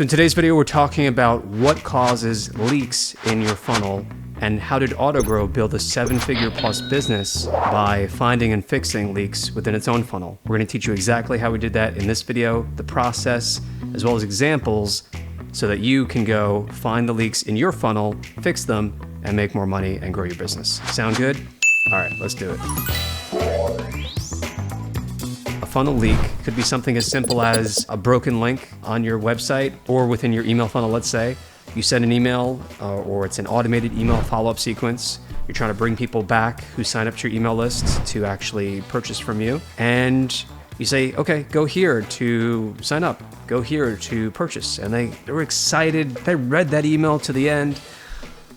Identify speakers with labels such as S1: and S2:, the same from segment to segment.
S1: So in today's video, we're talking about what causes leaks in your funnel and how did AutoGrow build a 7-figure plus business by finding and fixing leaks within its own funnel. We're going to teach you exactly how we did that in this video, the process, as well as examples so that you can go find the leaks in your funnel, fix them, and make more money and grow your business. Sound good? All right, let's do it. A funnel leak could be something as simple as a broken link on your website or within your email funnel. Let's say you send an email or it's an automated email follow-up sequence. You're trying to bring people back who sign up to your email list to actually purchase from you. And you say, okay, go here to sign up, go here to purchase. And they were excited. They read that email to the end.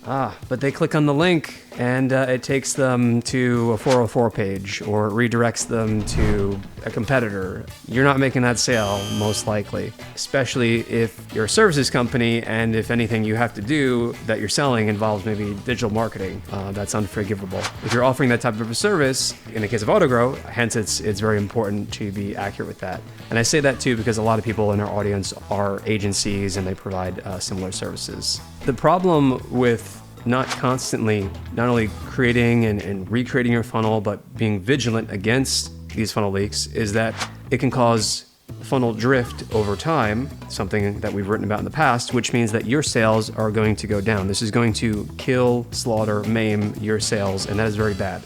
S1: But they click on the link and it takes them to a 404 page or it redirects them to a competitor. You're not making that sale, most likely, especially if you're a services company and if anything you have to do that you're selling involves maybe digital marketing. That's unforgivable. If you're offering that type of a service, in the case of AutoGrow, hence it's very important to be accurate with that. And I say that too because a lot of people in our audience are agencies and they provide similar services. The problem with not constantly not only creating and recreating your funnel, but being vigilant against these funnel leaks is that it can cause funnel drift over time, something that we've written about in the past, which means that your sales are going to go down. This is going to kill, slaughter, maim your sales, and that is very bad.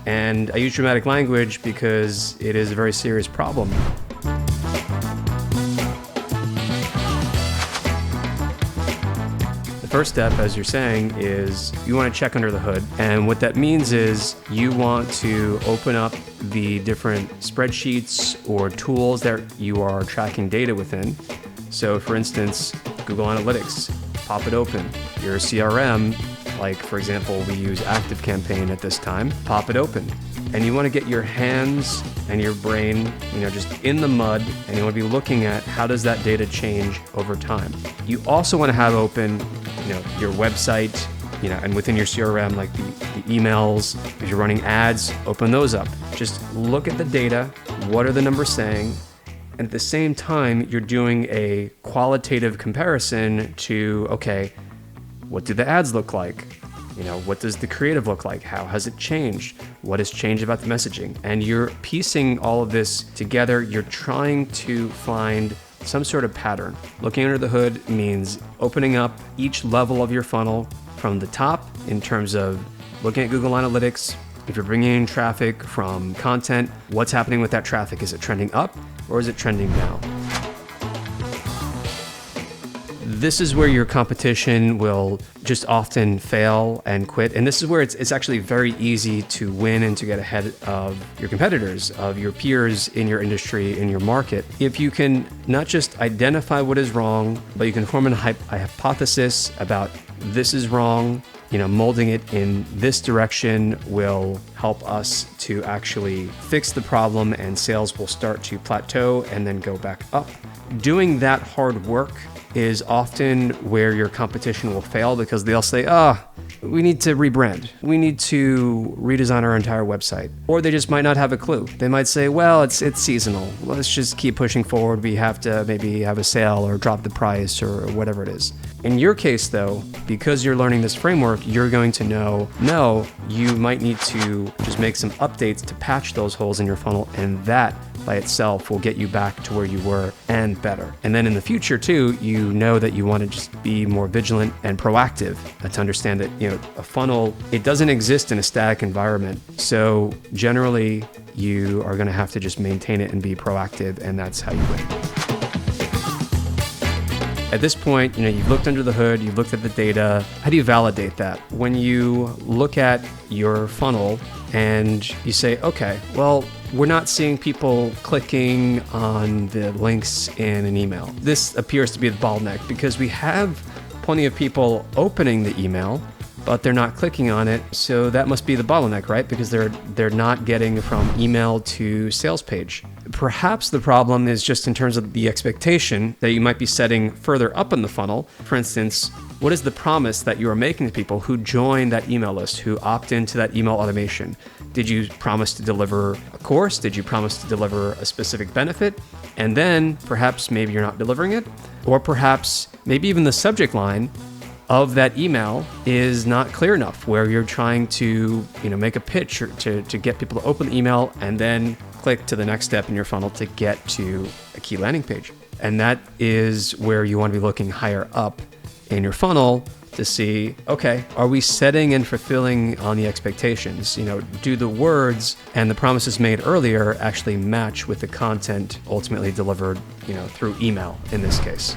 S1: And I use dramatic language because it is a very serious problem. First step, as you're saying, is you want to check under the hood. And what that means is you want to open up the different spreadsheets or tools that you are tracking data within. So for instance, Google Analytics, pop it open. Your CRM, like for example, we use ActiveCampaign at this time, pop it open. And you want to get your hands and your brain, just in the mud, and you want to be looking at how does that data change over time. You also want to have open, your website, and within your CRM, like the emails. If you're running ads, open those up. Just look at the data. What are the numbers saying? And at the same time, you're doing a qualitative comparison to, okay, what do the ads look like? What does the creative look like? How has it changed? What has changed about the messaging? And you're piecing all of this together. You're trying to find some sort of pattern. Looking under the hood means opening up each level of your funnel from the top in terms of looking at Google Analytics. If you're bringing in traffic from content, what's happening with that traffic? Is it trending up or is it trending down? This is where your competition will just often fail and quit. And this is where it's actually very easy to win and to get ahead of your competitors, of your peers in your industry, in your market. If you can not just identify what is wrong, but you can form a hypothesis about this is wrong, molding it in this direction will help us to actually fix the problem and sales will start to plateau and then go back up. Doing that hard work is often where your competition will fail because they'll say, we need to rebrand. We need to redesign our entire website. Or they just might not have a clue. They might say, well, it's seasonal. Let's just keep pushing forward. We have to maybe have a sale or drop the price or whatever it is. In your case though, because you're learning this framework, you're going to know, no, you might need to just make some updates to patch those holes in your funnel, and that by itself will get you back to where you were and better. And then in the future too, you know that you want to just be more vigilant and proactive to understand that, a funnel, it doesn't exist in a static environment. So generally you are going to have to just maintain it and be proactive, and that's how you win. At this point, you've looked under the hood, you've looked at the data. How do you validate that? When you look at your funnel and you say, okay, well, we're not seeing people clicking on the links in an email. This appears to be the bottleneck because we have plenty of people opening the email, but they're not clicking on it. So that must be the bottleneck, right? Because they're not getting from email to sales page. Perhaps the problem is just in terms of the expectation that you might be setting further up in the funnel. For instance, what is the promise that you are making to people who join that email list, who opt into that email automation? Did you promise to deliver a course? Did you promise to deliver a specific benefit? And then perhaps maybe you're not delivering it, or perhaps maybe even the subject line of that email is not clear enough, where you're trying to, make a pitch or to get people to open the email and then click to the next step in your funnel to get to a key landing page. And that is where you want to be looking higher up in your funnel to see, okay, are we setting and fulfilling on the expectations? Do the words and the promises made earlier actually match with the content ultimately delivered, through email in this case?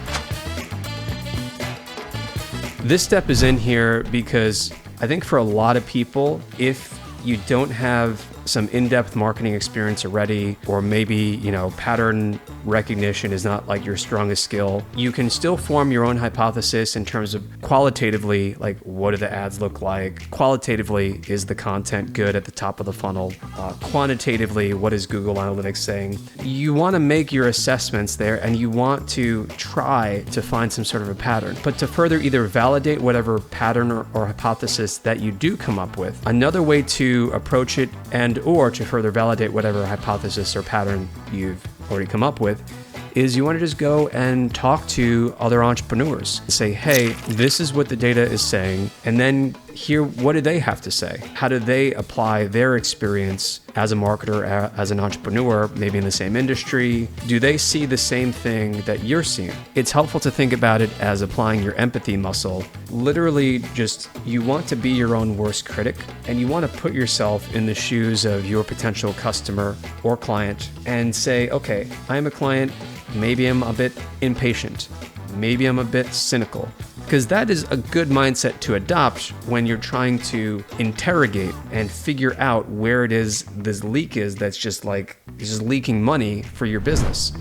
S1: This step is in here because I think for a lot of people, if you don't have some in-depth marketing experience already, or maybe, pattern recognition is not like your strongest skill, you can still form your own hypothesis in terms of qualitatively, like what do the ads look like? Qualitatively, is the content good at the top of the funnel? Quantitatively, what is Google Analytics saying? You want to make your assessments there, and you want to try to find some sort of a pattern. But to further either validate whatever pattern or hypothesis that you do come up with, another way to approach it or to further validate whatever hypothesis or pattern you've already come up with is you want to just go and talk to other entrepreneurs and say, hey, this is what the data is saying. And then hear what do they have to say? How do they apply their experience as a marketer, as an entrepreneur, maybe in the same industry? Do they see the same thing that you're seeing? It's helpful to think about it as applying your empathy muscle. Literally just, you want to be your own worst critic, and you want to put yourself in the shoes of your potential customer or client and say, okay, I am a client. Maybe I'm a bit impatient. Maybe I'm a bit cynical. Because that is a good mindset to adopt when you're trying to interrogate and figure out where it is this leak is that's just leaking money for your business.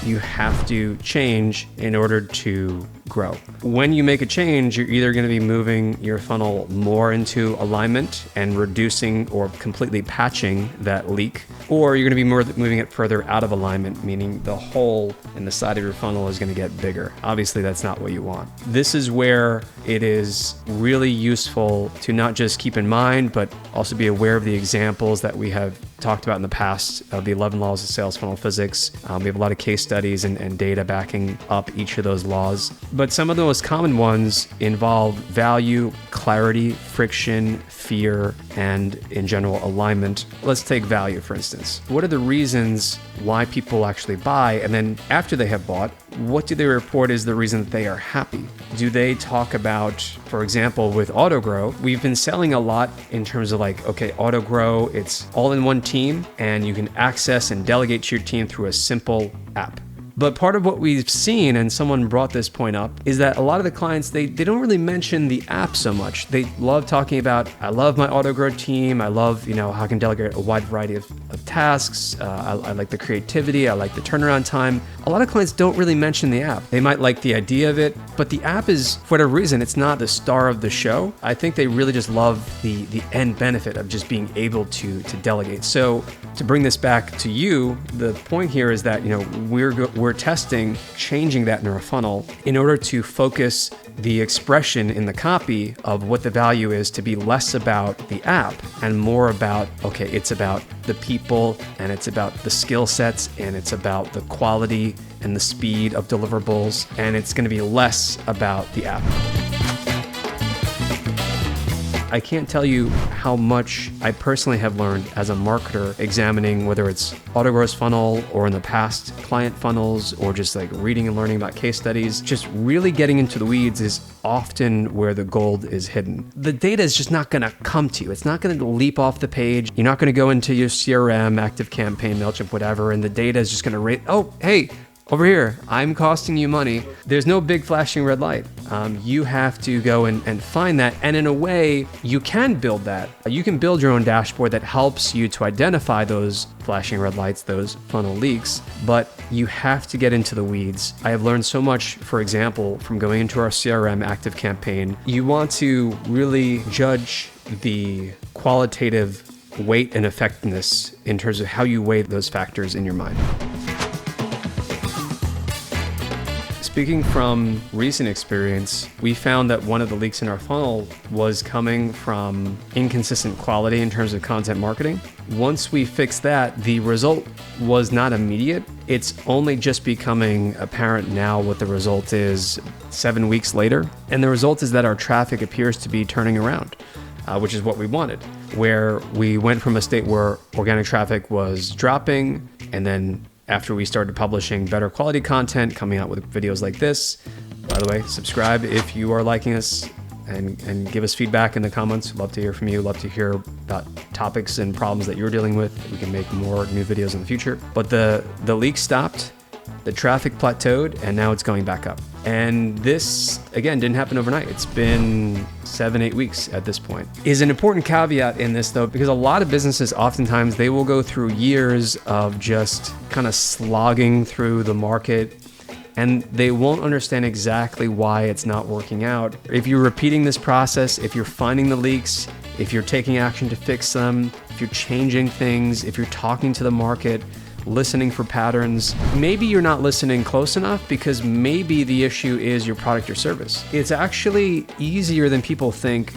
S1: You have to change in order to grow. When you make a change, you're either going to be moving your funnel more into alignment and reducing or completely patching that leak, or you're going to be moving it further out of alignment, meaning the hole in the side of your funnel is going to get bigger. Obviously, that's not what you want. This is where it is really useful to not just keep in mind, but also be aware of the examples that we have talked about in the past of the 11 laws of sales funnel physics. We have a lot of case studies and data backing up each of those laws. But some of the most common ones involve value, clarity, friction, fear, and in general alignment. Let's take value, for instance. What are the reasons why people actually buy? And then after they have bought, what do they report is the reason that they are happy? Do they talk about, for example, with AutoGrow, we've been selling a lot in terms of okay, AutoGrow, it's all in one team, and you can access and delegate to your team through a simple app. But part of what we've seen, and someone brought this point up, is that a lot of the clients, they don't really mention the app so much. They love talking about, I love my AutoGrow team. I love, how I can delegate a wide variety of tasks. I like the creativity. I like the turnaround time. A lot of clients don't really mention the app. They might like the idea of it, but the app is, for whatever reason, it's not the star of the show. I think they really just love the end benefit of just being able to delegate. So to bring this back to you, the point here is that, we're testing changing that in our funnel in order to focus the expression in the copy of what the value is to be less about the app and more about, okay, it's about the people, and it's about the skill sets, and it's about the quality and the speed of deliverables, and it's going to be less about the app. I can't tell you how much I personally have learned as a marketer examining whether it's AutoGrow's funnel or in the past client funnels or just reading and learning about case studies. Just really getting into the weeds is often where the gold is hidden. The data is just not going to come to you. It's not going to leap off the page. You're not going to go into your CRM, ActiveCampaign, MailChimp, whatever, and the data is just going to rate, oh, hey, over here, I'm costing you money. There's no big flashing red light. You have to go and find that. And in a way, you can build that. You can build your own dashboard that helps you to identify those flashing red lights, those funnel leaks, but you have to get into the weeds. I have learned so much, for example, from going into our CRM active campaign. You want to really judge the qualitative weight and effectiveness in terms of how you weigh those factors in your mind. Speaking from recent experience, we found that one of the leaks in our funnel was coming from inconsistent quality in terms of content marketing. Once we fixed that, the result was not immediate. It's only just becoming apparent now what the result is 7 weeks later. And the result is that our traffic appears to be turning around, which is what we wanted, where we went from a state where organic traffic was dropping, and then after we started publishing better quality content, coming out with videos like this. By the way, subscribe if you are liking us, and give us feedback in the comments. Love to hear from you. Love to hear about topics and problems that you're dealing with. We can make more new videos in the future. But the leak stopped, the traffic plateaued, and now it's going back up. And this, again, didn't happen overnight. It's been 7-8 weeks at this point. Is an important caveat in this though, because a lot of businesses, oftentimes they will go through years of just kind of slogging through the market, and they won't understand exactly why it's not working out. If you're repeating this process, if you're finding the leaks, if you're taking action to fix them, if you're changing things, if you're talking to the market, listening for patterns, maybe you're not listening close enough, because maybe the issue is your product or service. It's actually easier than people think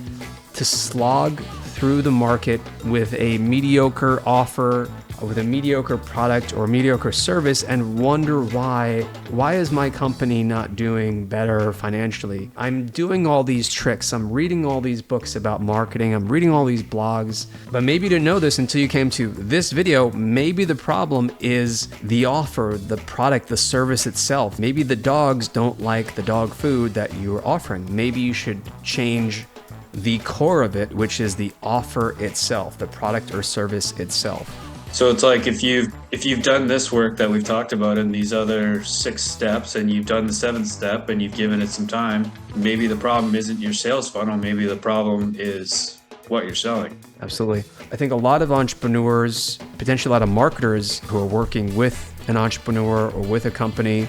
S1: to slog through the market with a mediocre offer, with a mediocre product or mediocre service, and wonder why is my company not doing better financially? I'm doing all these tricks, I'm reading all these books about marketing, I'm reading all these blogs, but maybe you didn't know this until you came to this video. Maybe the problem is the offer, the product, the service itself. Maybe the dogs don't like the dog food that you're offering. Maybe you should change the core of it, which is the offer itself, the product or service itself.
S2: So it's like if you've done this work that we've talked about in these other 6 steps, and you've done the 7th step and you've given it some time, maybe the problem isn't your sales funnel, maybe the problem is what you're selling.
S1: Absolutely. I think a lot of entrepreneurs, potentially a lot of marketers who are working with an entrepreneur or with a company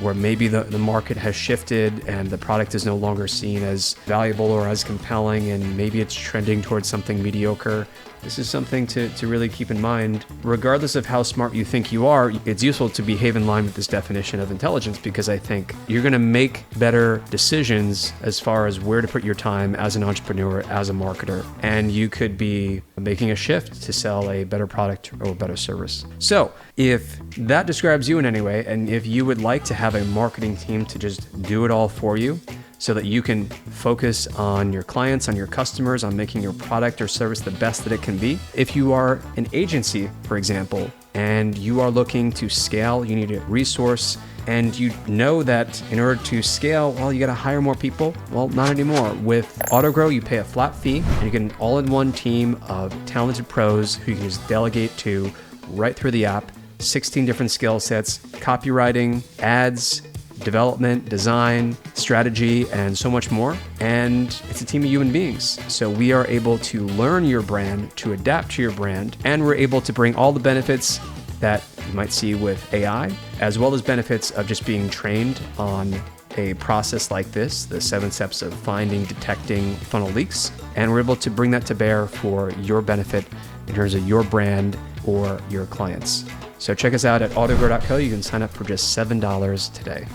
S1: where maybe the market has shifted and the product is no longer seen as valuable or as compelling, and maybe it's trending towards something mediocre. This is something to really keep in mind. Regardless of how smart you think you are, it's useful to behave in line with this definition of intelligence, because I think you're going to make better decisions as far as where to put your time as an entrepreneur, as a marketer, and you could be making a shift to sell a better product or a better service. So if that describes you in any way, and if you would like to have a marketing team to just do it all for you, so that you can focus on your clients, on your customers, on making your product or service the best that it can be. If you are an agency, for example, and you are looking to scale, you need a resource, and you know that in order to scale, well, you got to hire more people. Well, not anymore. With AutoGrow, you pay a flat fee, and you get an all-in-one team of talented pros who you can just delegate to right through the app. 16 different skill sets: copywriting, ads, development, design, strategy, and so much more. And it's a team of human beings. So we are able to learn your brand, to adapt to your brand, and we're able to bring all the benefits that you might see with AI, as well as benefits of just being trained on a process like this, the 7 steps of finding, detecting funnel leaks. And we're able to bring that to bear for your benefit in terms of your brand or your clients. So check us out at autogrow.co. You can sign up for just $7 today.